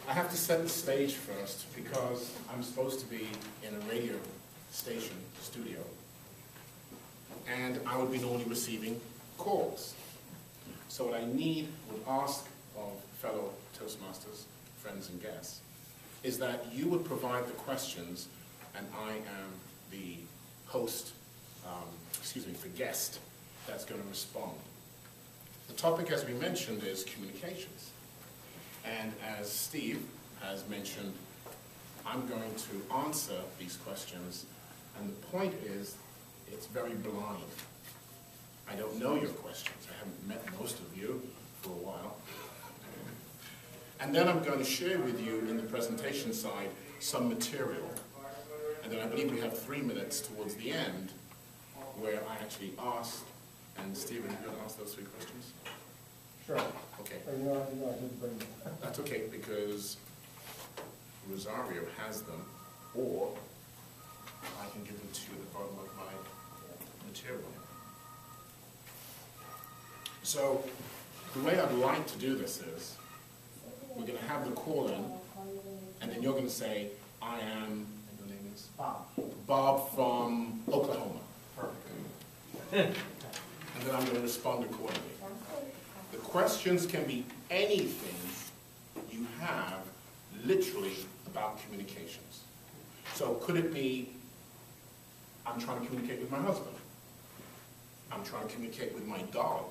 I have to set the stage first because I'm supposed to be in a radio station studio, and I would be normally receiving calls. So what I would ask of fellow Toastmasters, friends and guests, is that you would provide the questions, and I am the host, the guest that's going to respond. The topic, as we mentioned, is communications. And as Steve has mentioned, I'm going to answer these questions, and the point is, it's very blind. I don't know your questions. I haven't met most of you for a while. And then I'm going to share with you in the presentation side some material. And then I believe we have 3 minutes towards the end where I actually asked, and Stephen, you're going to ask those 3 questions? Sure. Okay. No, I didn't bring them. That's okay, because Rosario has them, or I can give them to you at the bottom of my material. So, the way I'd like to do this is, we're going to have the call in, and then you're going to say, I am, and your name is? Bob. Bob from Oklahoma. Perfect. And then I'm going to respond accordingly. The questions can be anything you have, literally, about communications. So could it be, I'm trying to communicate with my husband. I'm trying to communicate with my dog.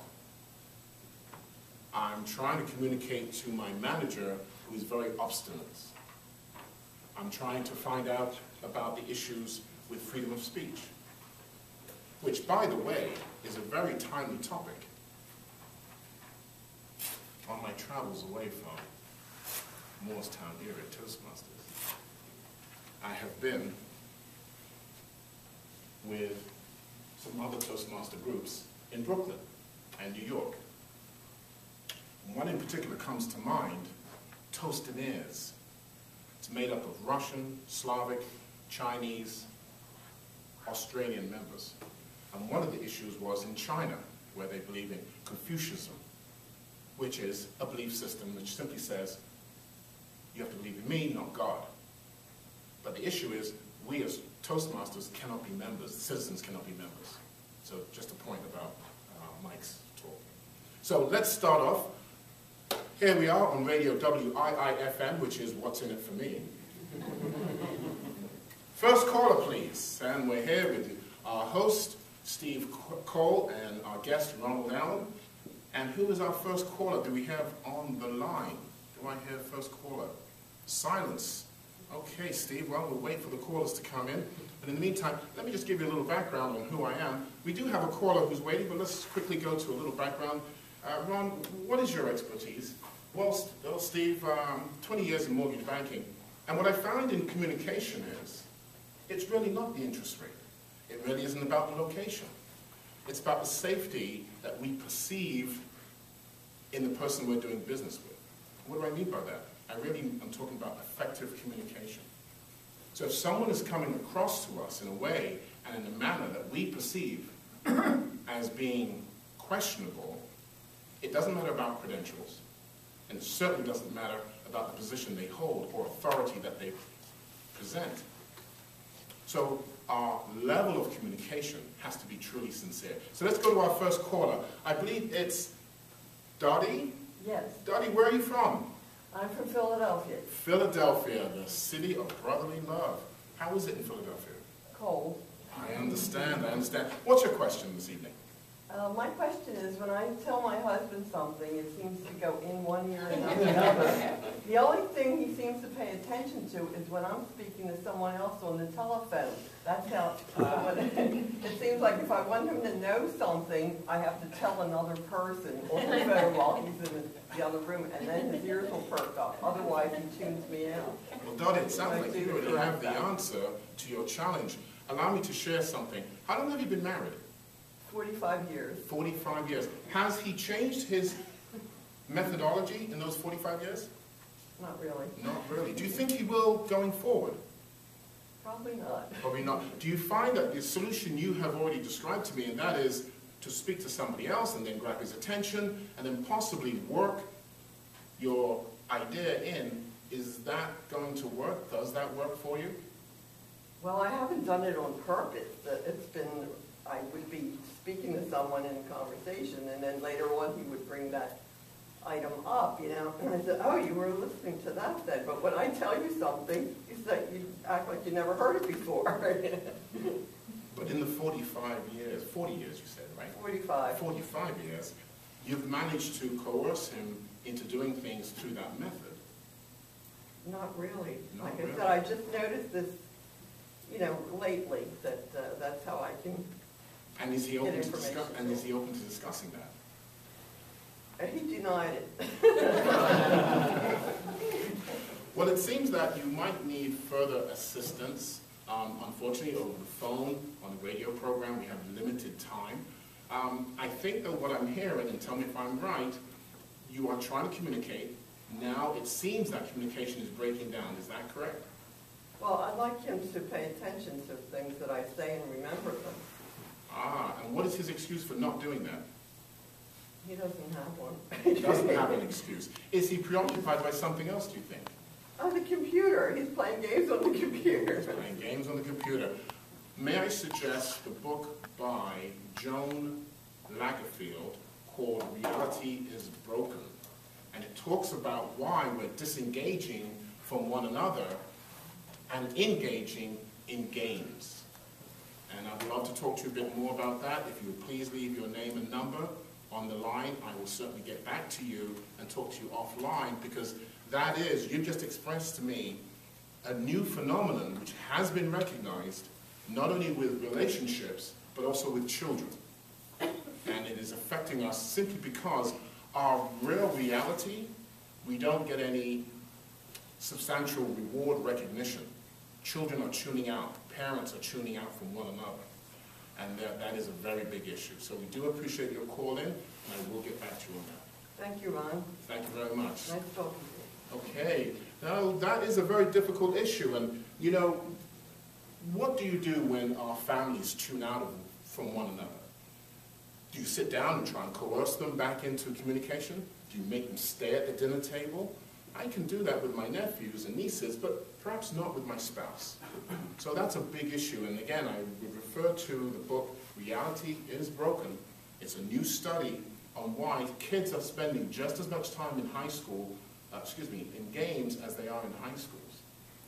I'm trying to communicate to my manager who is very obstinate. I'm trying to find out about the issues with freedom of speech, which, by the way, is a very timely topic. On my travels away from Moorestown area Toastmasters, I have been with some other Toastmaster groups in Brooklyn and New York. One in particular comes to mind, Toastinaires. It's made up of Russian, Slavic, Chinese, Australian members. And one of the issues was in China, where they believe in Confucianism, which is a belief system which simply says, you have to believe in me, not God. But the issue is, we as Toastmasters cannot be members, citizens cannot be members. So just a point about Mike's talk. So let's start off. Here we are on radio WIIFM, which is what's in it for me. First caller, please. And we're here with our host, Steve Cole, and our guest, Ronald Allen. And who is our first caller do we have on the line? Do I hear first caller? Silence. Okay, Steve, well, we'll wait for the callers to come in. But in the meantime, let me just give you a little background on who I am. We do have a caller who's waiting, but let's quickly go to a little background. Ron, what is your expertise? Well, Steve, 20 years in mortgage banking. And what I found in communication is, it's really not the interest rate. It really isn't about the location. It's about the safety that we perceive in the person we're doing business with. What do I mean by that? I really am talking about effective communication. So if someone is coming across to us in a way and in a manner that we perceive as being questionable, it doesn't matter about credentials, and it certainly doesn't matter about the position they hold or authority that they present. So our level of communication has to be truly sincere. So let's go to our first caller. I believe it's Dottie? Yes. Dottie, where are you from? I'm from Philadelphia. Philadelphia, the city of brotherly love. How is it in Philadelphia? Cold. I understand, I understand. What's your question this evening? My question is, when I tell my husband something, it seems to go in one ear and out the other. The only thing he seems to pay attention to is when I'm speaking to someone else on the telephone. That's how, it seems like if I want him to know something, I have to tell another person on the phone while he's in the other room, and then his ears will perk up. Otherwise, he tunes me out. Well, Dottie, it sounds like you already have the answer to your challenge. Allow me to share something. How long have you been married? 45 years. 45 years. Has he changed his methodology in those 45 years? Not really. Not really. Do you think he will going forward? Probably not. Probably not. Do you find that the solution you have already described to me, and that is to speak to somebody else and then grab his attention and then possibly work your idea in Is that going to work? Does that work for you? Well, I haven't done it on purpose. It's been, I would be speaking to someone in conversation, and then later on he would bring that item up, you know, and I said, oh, you were listening to that then, but when I tell you something, you say, you act like you never heard it before. But in the 45 years, 40 years you said, right? 45. 45 years, you've managed to coerce him into doing things through that method. Not really. Not Like really. I said, I just noticed this, you know, lately, that that's how I can, And is he open Get to information. and is he open to discussing that? he denied it. Well, it seems that you might need further assistance. Unfortunately, over the phone, on the radio program, we have limited time. I think that what I'm hearing, and tell me if I'm right, you are trying to communicate. Now it seems that communication is breaking down. Is that correct? Well, I'd like him to pay attention to things that I say and remember them. Ah, and what is his excuse for not doing that? He doesn't have one. He doesn't have an excuse. Is he preoccupied by something else, do you think? On the computer. He's playing games on the computer. He's playing games on the computer. May I suggest the book by Joan Lagerfield called Reality is Broken? And it talks about why we're disengaging from one another and engaging in games. And I would love to talk to you a bit more about that. If you would please leave your name and number on the line, I will certainly get back to you and talk to you offline, because that is, you've just expressed to me a new phenomenon which has been recognized not only with relationships, but also with children. And it is affecting us simply because our real reality, we don't get any substantial reward recognition. Children are tuning out. Parents are tuning out from one another. And that is a very big issue. So we do appreciate your call in, and I will get back to you on that. Thank you, Ron. Thank you very much. Nice talking to you. Okay. Now, that is a very difficult issue. And, you know, what do you do when our families tune out from one another? Do you sit down and try and coerce them back into communication? Do you make them stay at the dinner table? I can do that with my nephews and nieces, but perhaps not with my spouse. So that's a big issue. And again, I would refer to the book, Reality is Broken. It's a new study on why kids are spending just as much time in high school, in games as they are in high schools.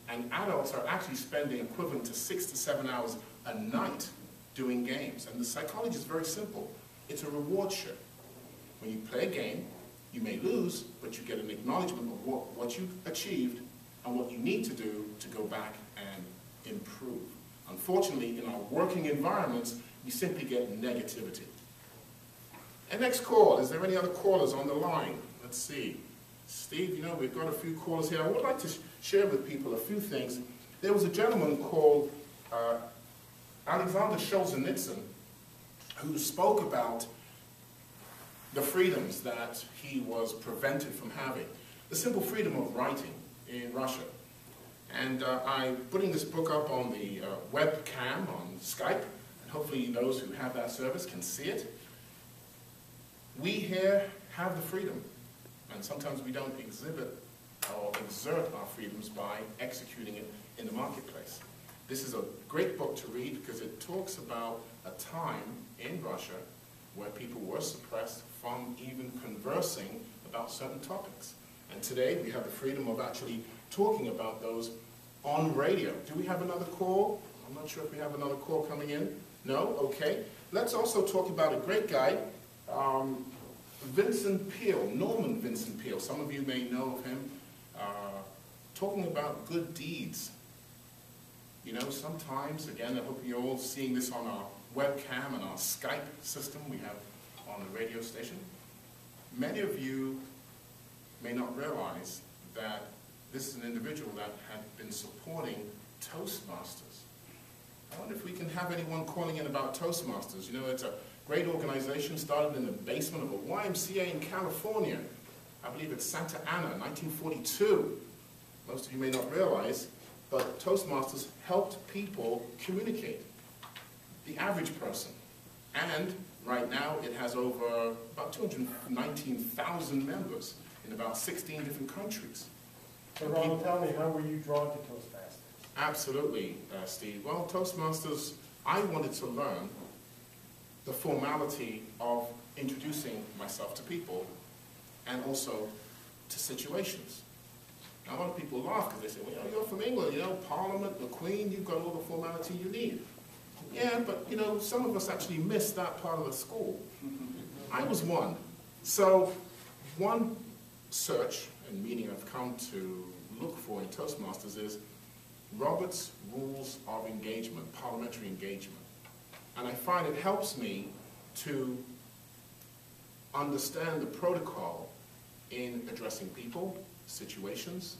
And adults are actually spending equivalent to 6 to 7 hours a night doing games. And the psychology is very simple. It's a reward ship. When you play a game, you may lose, but you get an acknowledgement of what you've achieved and what you need to do to go back and improve. Unfortunately, in our working environments, we simply get negativity. And next call, is there any other callers on the line? Let's see. Steve, you know, we've got a few callers here. I would like to share with people a few things. There was a gentleman called Alexander Solzhenitsyn who spoke about the freedoms that he was prevented from having. The simple freedom of writing in Russia. And I'm putting this book up on the webcam on Skype, and hopefully those who have that service can see it. We here have the freedom, and sometimes we don't exhibit or exert our freedoms by executing it in the marketplace. This is a great book to read because it talks about a time in Russia where people were suppressed from even conversing about certain topics. And today we have the freedom of actually talking about those on radio. Do we have another call? I'm not sure if we have another call coming in. No? Okay. Let's also talk about a great guy, Vincent Peale, Norman Vincent Peale. Some of you may know of him. Talking about good deeds. You know, sometimes, again, I hope you're all seeing this on our webcam and our Skype system we have on the radio station. Many of you may not realize that this is an individual that had been supporting Toastmasters. I wonder if we can have anyone calling in about Toastmasters. You know, it's a great organization started in the basement of a YMCA in California. I believe it's Santa Ana, 1942. Most of you may not realize, but Toastmasters helped people communicate. The average person. And right now it has over about 219,000 members in about 16 different countries. So Ronald, tell me, how were you drawn to Toastmasters? Absolutely, Steve. Well, Toastmasters, I wanted to learn the formality of introducing myself to people and also to situations. Now, a lot of people laugh because they say, well, you're from England, Parliament, the Queen, you've got all the formality you need. Yeah, but, some of us actually missed that part of the school. I was one. So, one search and meaning I've come to look for in Toastmasters is Robert's Rules of Engagement, parliamentary engagement. And I find it helps me to understand the protocol in addressing people, situations,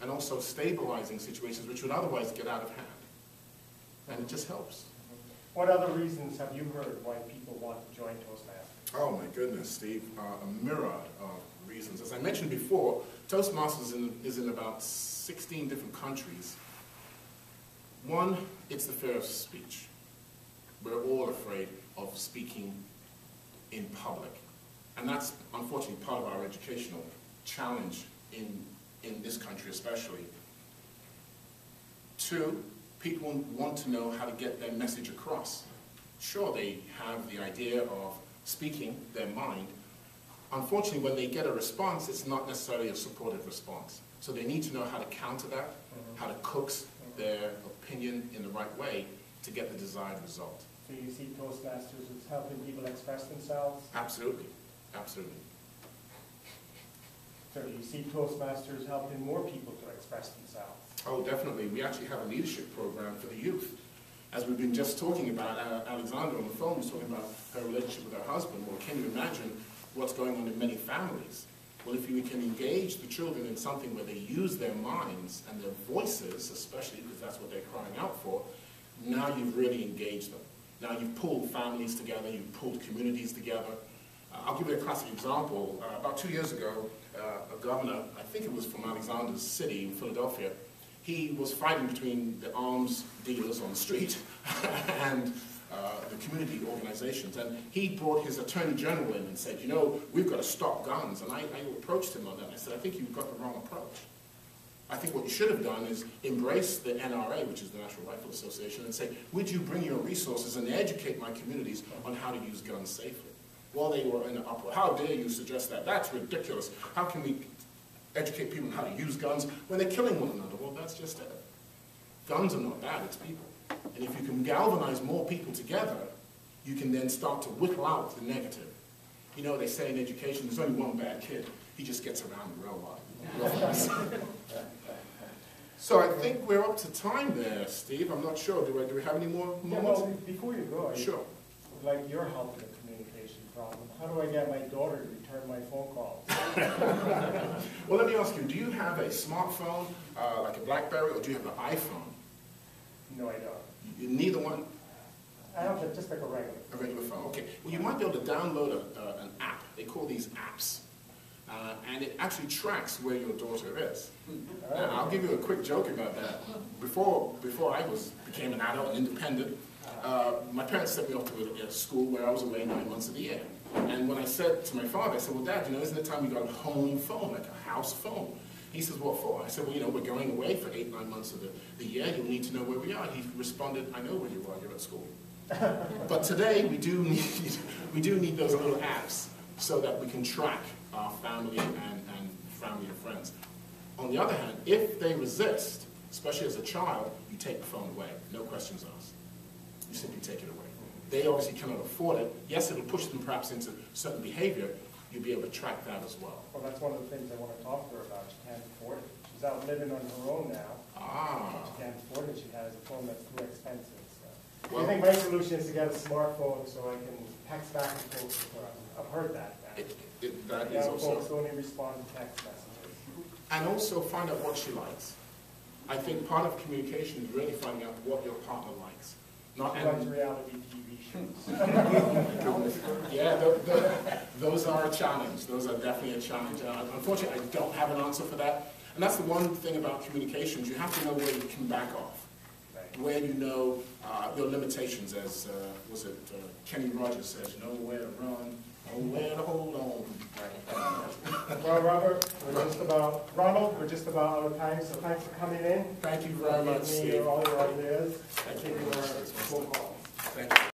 and also stabilizing situations which would otherwise get out of hand. And it just helps. What other reasons have you heard why people want to join Toastmasters? Oh my goodness, Steve, a myriad of reasons. As I mentioned before, Toastmasters is in about 16 different countries. One, it's the fear of speech. We're all afraid of speaking in public. And that's unfortunately part of our educational challenge in this country especially. Two, people want to know how to get their message across. Sure, they have the idea of speaking their mind. Unfortunately, when they get a response, it's not necessarily a supportive response. So they need to know how to counter that, how to coax their opinion in the right way to get the desired result. So you see Toastmasters as helping people express themselves? Absolutely, absolutely. So do you see Toastmasters helping more people to express themselves? Oh, definitely. We actually have a leadership program for the youth. As we've been just talking about, Alexandra on the phone was talking about her relationship with her husband. Well, can you imagine what's going on in many families? Well, if you can engage the children in something where they use their minds and their voices, especially because that's what they're crying out for, now you've really engaged them. Now you've pulled families together, you've pulled communities together. I'll give you a classic example. About 2 years ago, a governor, I think it was from Alexander's city in Philadelphia, he was fighting between the arms dealers on the street and the community organizations. And he brought his attorney general in and said, we've got to stop guns. And I approached him on that. I said, I think you've got the wrong approach. I think what you should have done is embrace the NRA, which is the National Rifle Association, and say, would you bring your resources and educate my communities on how to use guns safely? Well, they were in an uproar. How dare you suggest that? That's ridiculous. How can we educate people on how to use guns when they're killing one another? Well, that's just it. Guns are not bad, it's people. And if you can galvanize more people together, you can then start to whittle out the negative. They say in education, there's only one bad kid. He just gets around real well. So I think we're up to time there, Steve. I'm not sure. Do we have any more moments? Yeah, well, before you go, Sure. Like your help in the communication problem, how do I get my daughter to return my phone calls? Well, let me ask you, do you have a smartphone, like a BlackBerry, or do you have an iPhone? No, I don't. Neither one? I have just like a regular. A regular phone, okay. Well, you might be able to download an app. They call these apps. And it actually tracks where your daughter is. And I'll give you a quick joke about that. Before I became an adult and independent, my parents sent me off to a school where I was away 9 months of the year. And when I said to my father, I said, well, Dad, isn't it time you got a home phone, like a house phone? He says, what for? I said, well, we're going away for 8, 9 months of the year. You'll need to know where we are. He responded, I know where you are. You're at school. But today, we do need those little apps so that we can track our family and family and friends. On the other hand, if they resist, especially as a child, you take the phone away. No questions asked. You simply take it away. They obviously cannot afford it. Yes, it'll push them perhaps into certain behavior. You'll be able to track that as well. Well, that's one of the things I want to talk to her about. She can't afford it. She's out living on her own now. Ah. She can't afford it. She has a phone that's too expensive. So. Well, I think my solution is to get a smartphone so I can text back and forth with her. I've heard that. That is Young also... folks only respond to text messages. And also find out what she likes. I think part of communication is really finding out what your partner likes. Not She likes reality TV shows. Yeah, those are a challenge. Those are definitely a challenge. Unfortunately, I don't have an answer for that. And that's the one thing about communications. You have to know where you can back off. Right. Where you know your limitations, as Kenny Rogers says, know where to run, Nowhere to hold on. Well, Ronald, we're just about out of time, so thanks for coming in. Thank you very much, Giving me Steve. all your ideas. Thank Taking you. our phone calls. Thank you.